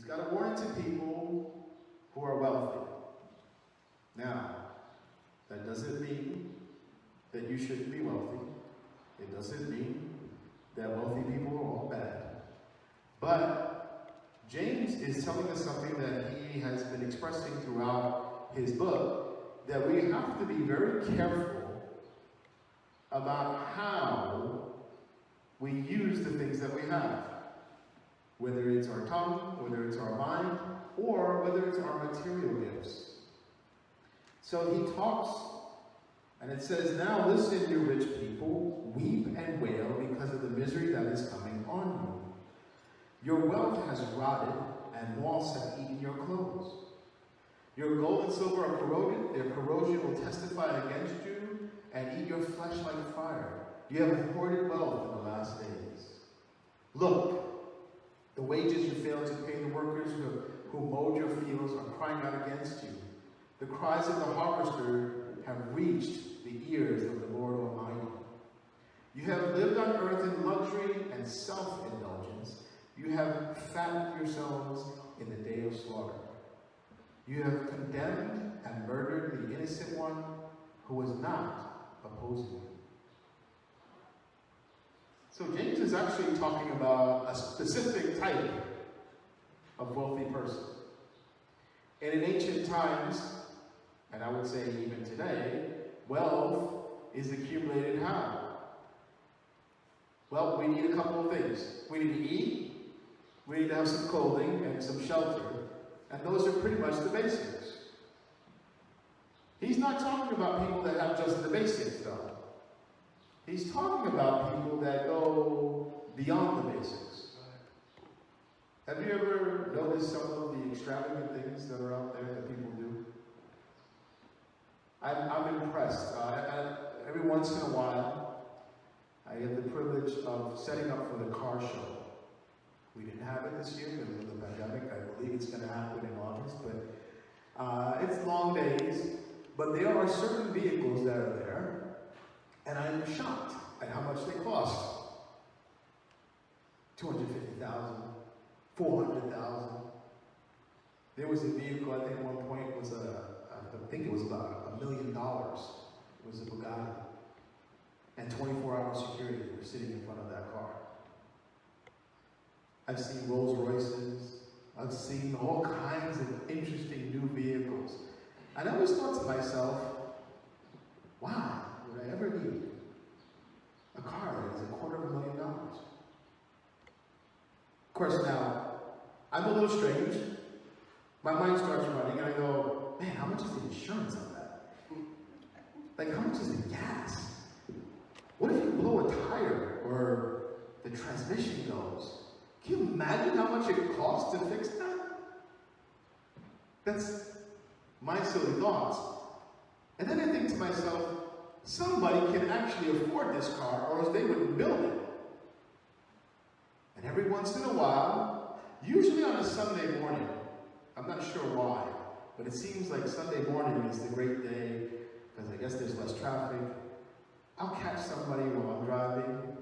got to warn to people who are wealthy. Now, that doesn't mean that you shouldn't be wealthy. It doesn't mean that wealthy people are all bad. But James is telling us something that he has been expressing throughout his book, that we have to be very careful about how we use the things that we have. Whether it's our tongue, whether it's our mind, or whether it's our material gifts. So he talks, and it says, "Now listen, you rich people, weep and wail because of the misery that is coming on you. Your wealth has rotted, and moths have eaten your clothes. Your gold and silver are corroded, their corrosion will testify against you, and eat your flesh like fire. You have hoarded wealth in the last days. Look, the wages you failed to pay the workers who mowed your fields are crying out against you. The cries of the harvester have reached the ears of the Lord Almighty. You have lived on earth in luxury and self-indulgence. You have fattened yourselves in the day of slaughter. You have condemned and murdered the innocent one who was not opposing you." So James is actually talking about a specific type of wealthy person. And in ancient times, and I would say even today, wealth is accumulated how? Well, we need a couple of things. We need to eat, we need to have some clothing and some shelter, and those are pretty much the basics. He's not talking about people that have just the basics, though. He's talking about people that go beyond the basics. Have you ever noticed some of the extravagant things that are out there that people do? I'm impressed. Every once in a while, I get the privilege of setting up for the car show. We didn't have it this year because of the pandemic. I believe it's going to happen in August, but it's long days. But there are certain vehicles that are there, and I'm shocked at how much they cost. $250,000, $400,000. There was a vehicle, I think at one point was I think it was about $1 million. It was a Bugatti. And 24-hour security were sitting in front of that car. I've seen Rolls Royces. I've seen all kinds of interesting new vehicles. And I always thought to myself, wow, would I ever need a car that is $250,000? Of course, now, I'm a little strange. My mind starts running, and I go, man, how much is the insurance on that? Like, how much is the gas? What if you blow a tire or the transmission goes? Can you imagine how much it costs to fix that? That's my silly thoughts. And then I think to myself, somebody can actually afford this car, or else they wouldn't build it. And every once in a while, usually on a Sunday morning, I'm not sure why, but it seems like Sunday morning is the great day, because I guess there's less traffic. I'll catch somebody while I'm driving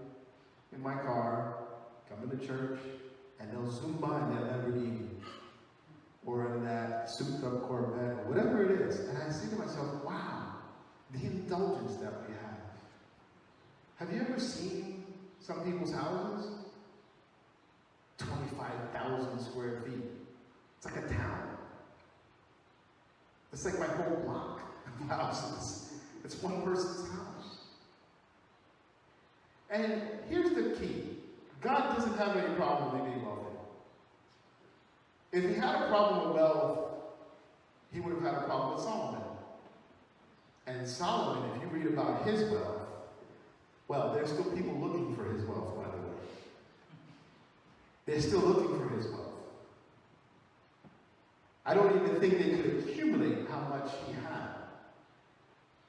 in my car, coming to church, and they'll zoom by in that Lamborghini, or in that souped-up Corvette, or whatever it is. And I say to myself, wow, the indulgence that we have. Have you ever seen some people's houses? 25,000 square feet. It's like a town. It's like my whole block of houses. It's one person's house. And here's the key. God doesn't have any problem with being wealthy. If he had a problem with wealth, he would have had a problem with Solomon. And Solomon, if you read about his wealth, well, there's still people looking for his wealth, by the way. They're still looking for his wealth. I don't even think they could accumulate how much he had.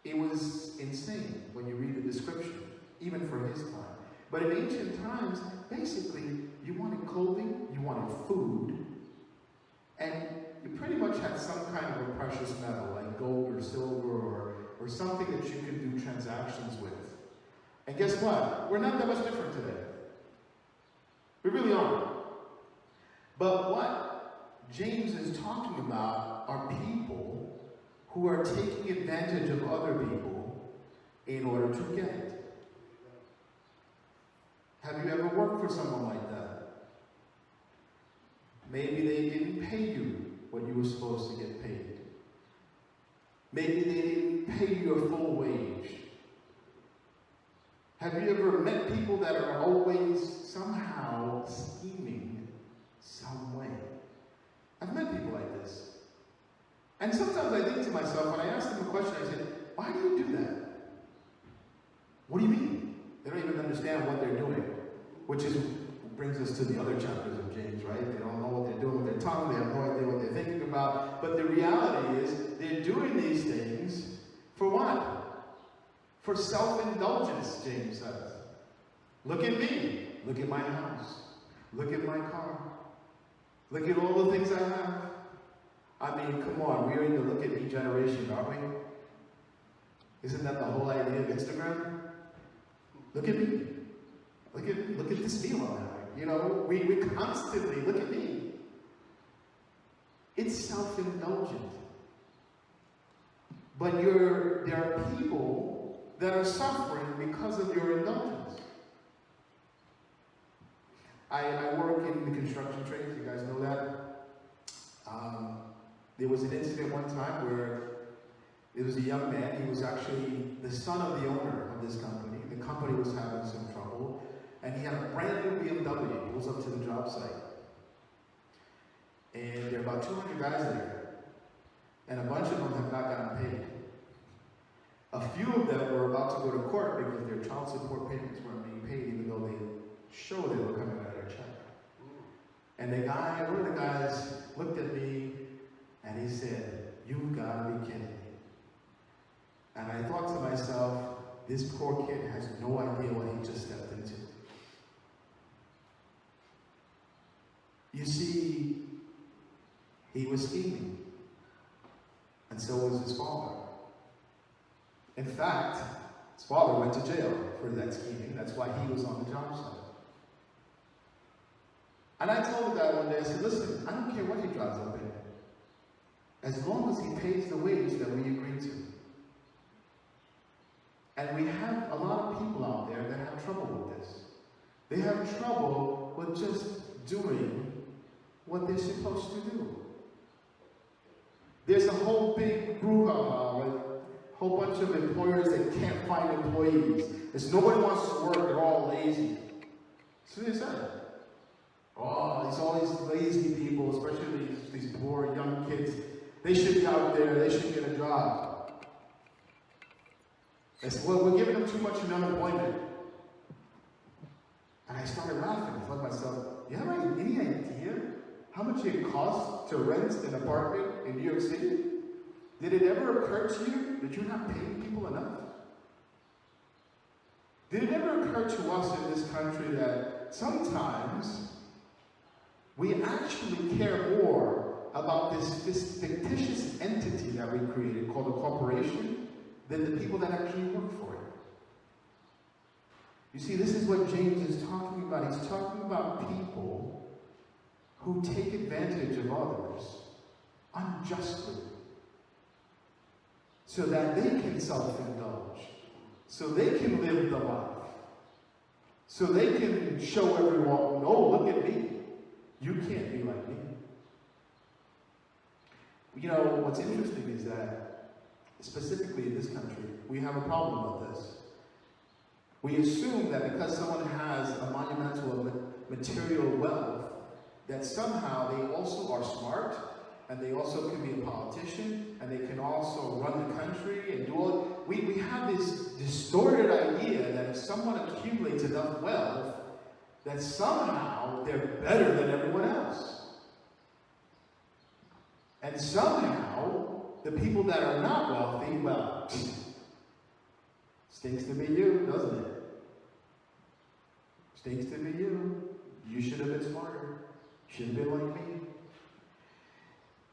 It was insane when you read the description, even for his time. But in ancient times, basically, you wanted clothing, you wanted food, and you pretty much had some kind of a precious metal, like gold or silver, or something that you could do transactions with. And guess what? We're not that much different today. We really aren't. But what James is talking about are people who are taking advantage of other people in order to get it. Have you ever worked for someone like that? Maybe they didn't pay you what you were supposed to get paid. Maybe they didn't pay you your full wage. Have you ever met people that are always somehow scheming some way? I've met people like this. And sometimes I think to myself, when I ask them a question, I say, why do you do that? What do you mean? They don't even understand what they're doing. Which brings us to the other chapters of James, right? They don't know what they're doing with their tongue. They have no idea what they're thinking about. But the reality is, they're doing these things for what? For self-indulgence, James says. Look at me. Look at my house. Look at my car. Look at all the things I have. I mean, come on, we're in the look at me generation, aren't we? Isn't that the whole idea of Instagram? Look at me. Look at this meal I'm having. You know, we constantly look at me. It's self-indulgent. But there are people that are suffering because of your indulgence. I work in the construction trades, you guys know that. There was an incident one time where there was a young man, he was actually the son of the owner of this company. The company was having some trouble, and he had a brand new BMW. He pulls up to the job site. And there are about 200 guys there, and a bunch of them have not gotten paid. A few of them were about to go to court because their child support payments weren't being paid, even though they showed they were coming out of their check. And one of the guys looked at me and he said, "You've got to be kidding me." And I thought to myself, this poor kid has no idea what he just stepped into. You see, he was scheming, and so was his father. In fact, his father went to jail for that scheming. That's why he was on the job site. And I told the guy one day, I said, listen, I don't care what he drives up in, as long as he pays the wage that we agreed to. And we have a lot of people out there that have trouble with this. They have trouble with just doing what they're supposed to do. There's a whole big brouhaha with a whole bunch of employers that can't find employees. Because nobody wants to work, they're all lazy. So they said, oh, there's all these lazy people, especially these poor young kids. They should be out there, they should get a job. I said, well, we're giving them too much in unemployment. And I started laughing. I thought to myself, you have any idea how much it costs to rent an apartment in New York City? Did it ever occur to you that you're not paying people enough? Did it ever occur to us in this country that sometimes we actually care more about this fictitious entity that we created called a corporation than the people that actually work for it? You see, this is what James is talking about. He's talking about people who take advantage of others unjustly so that they can self-indulge, so they can live the life, so they can show everyone, oh, look at me. You can't be like me. You know, what's interesting is that, specifically in this country, we have a problem with this. We assume that because someone has a monumental material wealth, that somehow they also are smart, and they also can be a politician, and they can also run the country and do all. We have this distorted idea that if someone accumulates enough wealth, that somehow they're better than everyone else. And somehow, the people that are not wealthy, well, stinks to be you, doesn't it? Stinks to be you. You should have been smarter. Should have been like me.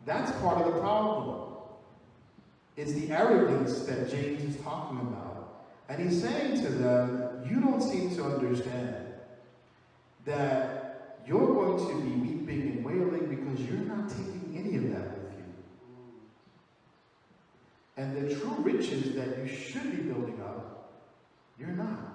That's part of the problem. It's the arrogance that James is talking about. And he's saying to them, you don't seem to understand that you're going to be weeping and wailing because you're not taking And the true riches that you should be building up, you're not.